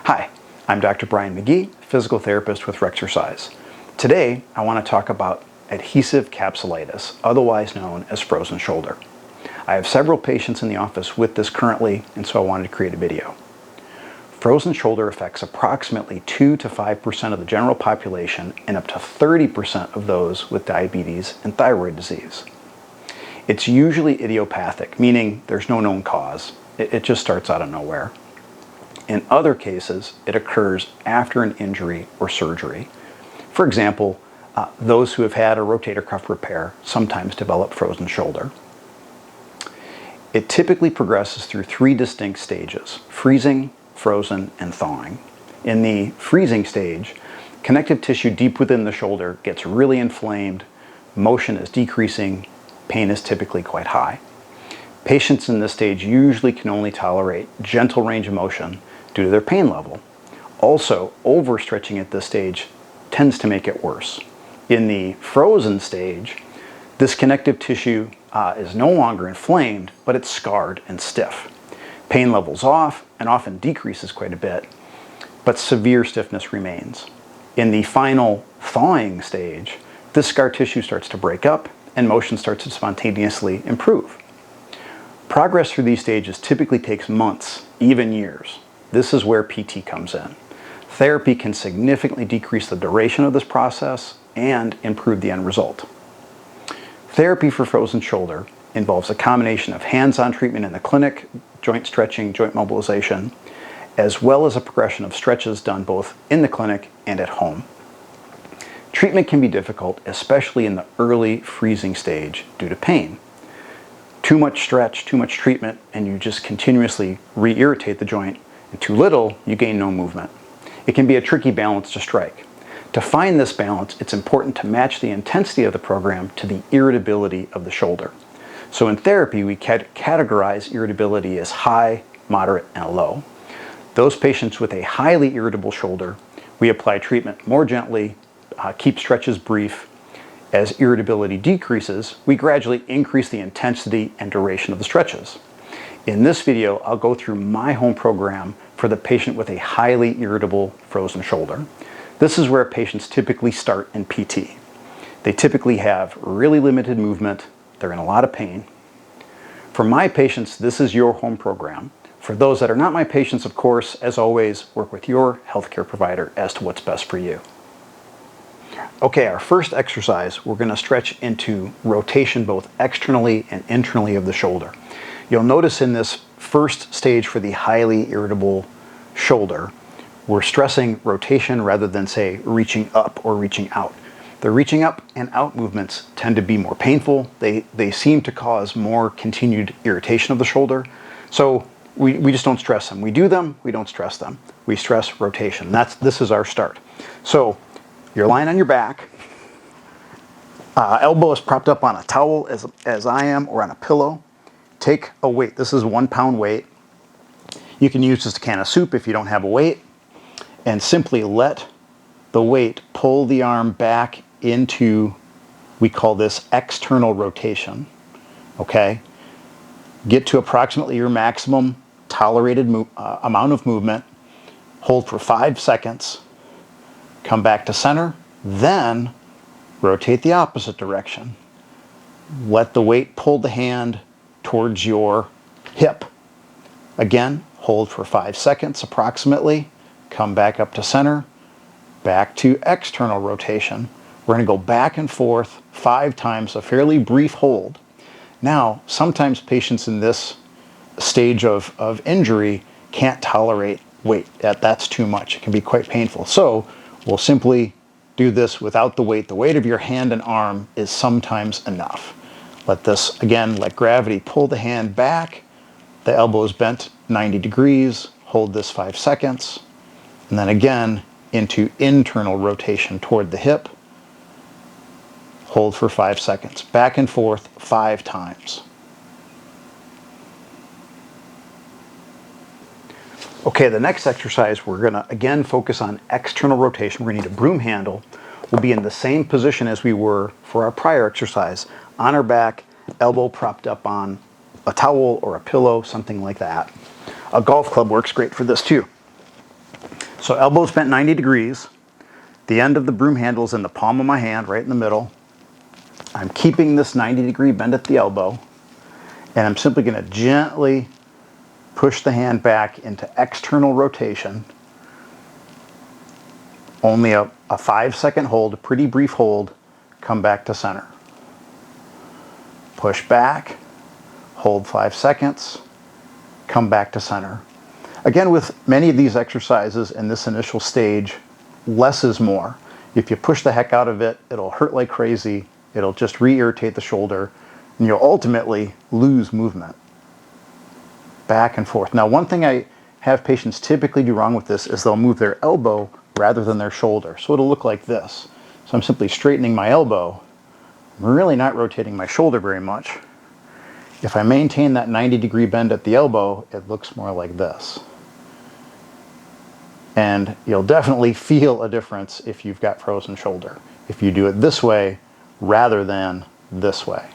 Hi, I'm Dr. Brian McGee, physical therapist with Rexercise. Today, I want to talk about adhesive capsulitis, otherwise known as frozen shoulder. I have several patients in the office with this currently, and so I wanted to create a video. Frozen shoulder affects approximately 2 to 5% of the general population and up to 30% of those with diabetes and thyroid disease. It's usually idiopathic, meaning there's no known cause. It just starts out of nowhere. In other cases, it occurs after an injury or surgery. For example, those who have had a rotator cuff repair sometimes develop frozen shoulder. It typically progresses through 3 distinct stages: freezing, frozen, and thawing. In the freezing stage, connective tissue deep within the shoulder gets really inflamed, motion is decreasing, pain is typically quite high. Patients in this stage usually can only tolerate gentle range of motion due to their pain level. Also, overstretching at this stage tends to make it worse. In the frozen stage, this connective tissue is no longer inflamed, but it's scarred and stiff. Pain levels off and often decreases quite a bit, but severe stiffness remains. In the final thawing stage, this scar tissue starts to break up and motion starts to spontaneously improve. Progress through these stages typically takes months, even years. This is where PT comes in. Therapy can significantly decrease the duration of this process and improve the end result. Therapy for frozen shoulder involves a combination of hands-on treatment in the clinic, joint stretching, joint mobilization, as well as a progression of stretches done both in the clinic and at home. Treatment can be difficult, especially in the early freezing stage due to pain. Too much stretch, too much treatment, and you just continuously re-irritate the joint, and too little, you gain no movement. It can be a tricky balance to strike. To find this balance, it's important to match the intensity of the program to the irritability of the shoulder. So in therapy, we categorize irritability as high, moderate, and low. Those patients with a highly irritable shoulder, we apply treatment more gently, keep stretches brief. As irritability decreases, we gradually increase the intensity and duration of the stretches. In this video, I'll go through my home program for the patient with a highly irritable frozen shoulder. This is where patients typically start in PT. They typically have really limited movement. They're in a lot of pain. For my patients, this is your home program. For those that are not my patients, of course, as always, work with your healthcare provider as to what's best for you. Okay, our first exercise, we're going to stretch into rotation both externally and internally of the shoulder. You'll notice in this first stage for the highly irritable shoulder, we're stressing rotation rather than, say, reaching up or reaching out. The reaching up and out movements tend to be more painful. They seem to cause more continued irritation of the shoulder. So we just don't stress them. We do them, we don't stress them. We stress rotation. This is our start. So you're lying on your back. Elbow is propped up on a towel as I am, or on a pillow. Take a weight. This is 1 pound weight. You can use just a can of soup if you don't have a weight, and simply let the weight pull the arm back into, we call this external rotation. Okay? Get to approximately your maximum tolerated amount of movement. Hold for 5 seconds. Come back to center. Then rotate the opposite direction. Let the weight pull the hand towards your hip. Again, hold for 5 seconds approximately. Come back up to center. Back to external rotation. We're going to go back and forth 5 times, a fairly brief hold. Now, sometimes patients in this stage of injury can't tolerate weight. That's too much. It can be quite painful. So we'll simply do this without the weight. The weight of your hand and arm is sometimes enough. Let this, again, let gravity pull the hand back. The elbow is bent 90 degrees. Hold this 5 seconds. And then again, into internal rotation toward the hip. Hold for 5 seconds. Back and forth 5 times. Okay, the next exercise, we're going to again focus on external rotation. We're going to need a broom handle. We'll be in the same position as we were for our prior exercise, on our back, elbow propped up on a towel or a pillow, something like that. A golf club works great for this too. So elbows bent 90 degrees. The end of the broom handle is in the palm of my hand, right in the middle. I'm keeping this 90-degree bend at the elbow, and I'm simply going to gently push the hand back into external rotation. Only a 5-second hold, a pretty brief hold, come back to center. Push back, hold 5 seconds, come back to center. Again, with many of these exercises in this initial stage, less is more. If you push the heck out of it, it'll hurt like crazy, it'll just re-irritate the shoulder, and you'll ultimately lose movement. Back and forth. Now, one thing I have patients typically do wrong with this is they'll move their elbow rather than their shoulder. So it'll look like this. So I'm simply straightening my elbow. I'm really not rotating my shoulder very much. If I maintain that 90-degree bend at the elbow, it looks more like this. And you'll definitely feel a difference if you've got frozen shoulder, if you do it this way rather than this way.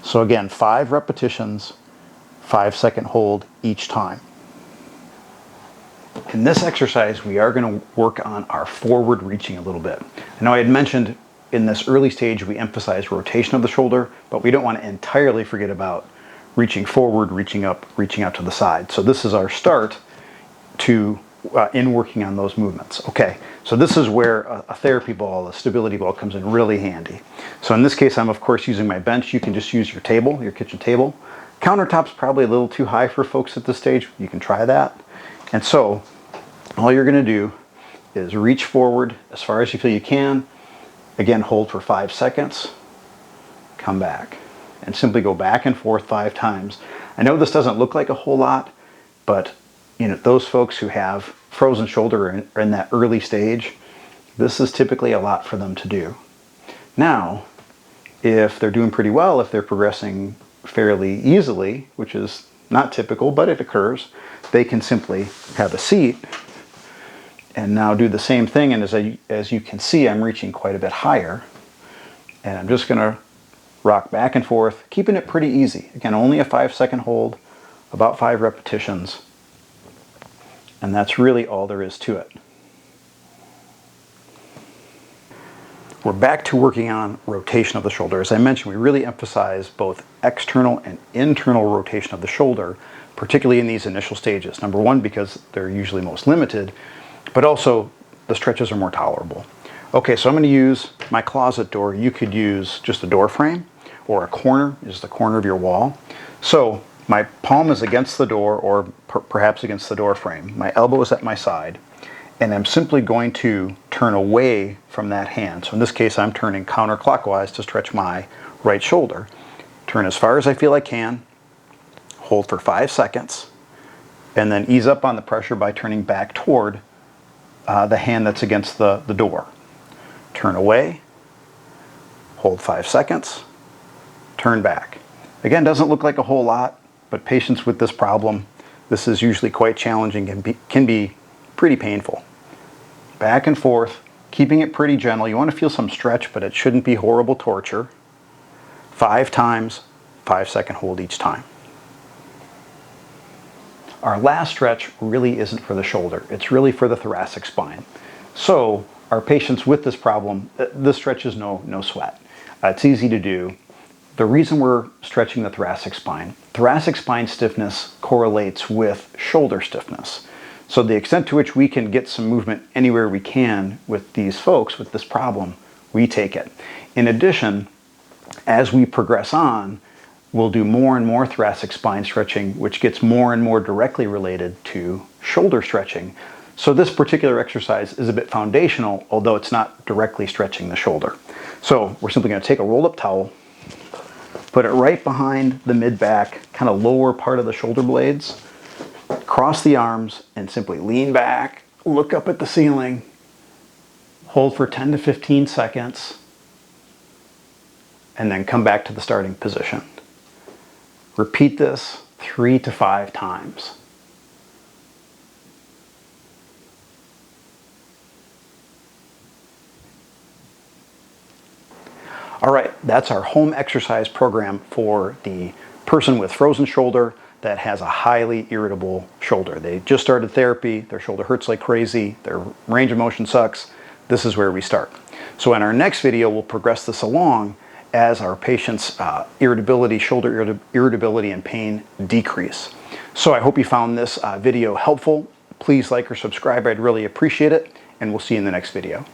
So again, 5 repetitions, 5-second hold each time. In this exercise, we are going to work on our forward reaching a little bit. I know I had mentioned in this early stage we emphasize rotation of the shoulder, but we don't want to entirely forget about reaching forward, reaching up, reaching out to the side. So this is our start to in working on those movements. Okay, so this is where a therapy ball, a stability ball, comes in really handy. So in this case, I'm of course using my bench. You can just use your table, your kitchen table. Countertop's probably a little too high for folks at this stage. You can try that. And so all you're going to do is reach forward as far as you feel you can. Again, hold for 5 seconds, come back, and simply go back and forth 5 times. I know this doesn't look like a whole lot, but you know, those folks who have frozen shoulder are in that early stage, this is typically a lot for them to do. Now, if they're doing pretty well, if they're progressing fairly easily, which is not typical, but it occurs, they can simply have a seat and now do the same thing. And as you can see, I'm reaching quite a bit higher. And I'm just going to rock back and forth, keeping it pretty easy. Again, only a 5-second hold, about 5 repetitions. And that's really all there is to it. We're back to working on rotation of the shoulder. As I mentioned, we really emphasize both external and internal rotation of the shoulder, particularly in these initial stages. Number one, because they're usually most limited, but also the stretches are more tolerable. Okay, so I'm going to use my closet door. You could use just a door frame or a corner, is the corner of your wall. So my palm is against the door or perhaps against the door frame. My elbow is at my side, and I'm simply going to turn away from that hand. So in this case, I'm turning counterclockwise to stretch my right shoulder. Turn as far as I feel I can, hold for 5 seconds, and then ease up on the pressure by turning back toward the hand that's against the door. Turn away, hold 5 seconds, turn back. Again, doesn't look like a whole lot, but patients with this problem, this is usually quite challenging and can be pretty painful. Back and forth, keeping it pretty gentle. You want to feel some stretch, but it shouldn't be horrible torture. 5 times, 5-second hold each time. Our last stretch really isn't for the shoulder. It's really for the thoracic spine. So our patients with this problem, this stretch is no sweat. It's easy to do. The reason we're stretching the thoracic spine stiffness correlates with shoulder stiffness. So the extent to which we can get some movement anywhere we can with these folks with this problem, we take it. In addition, as we progress on, we'll do more and more thoracic spine stretching, which gets more and more directly related to shoulder stretching. So this particular exercise is a bit foundational, although it's not directly stretching the shoulder. So we're simply going to take a rolled up towel, put it right behind the mid-back, kind of lower part of the shoulder blades, cross the arms, and simply lean back, look up at the ceiling, hold for 10 to 15 seconds, and then come back to the starting position. Repeat this 3 to 5 times. All right, that's our home exercise program for the person with frozen shoulder that has a highly irritable shoulder. They just started therapy, their shoulder hurts like crazy, their range of motion sucks. This is where we start. So in our next video, we'll progress this along as our patient's shoulder irritability and pain decrease. So I hope you found this video helpful. Please like or subscribe, I'd really appreciate it, and we'll see you in the next video.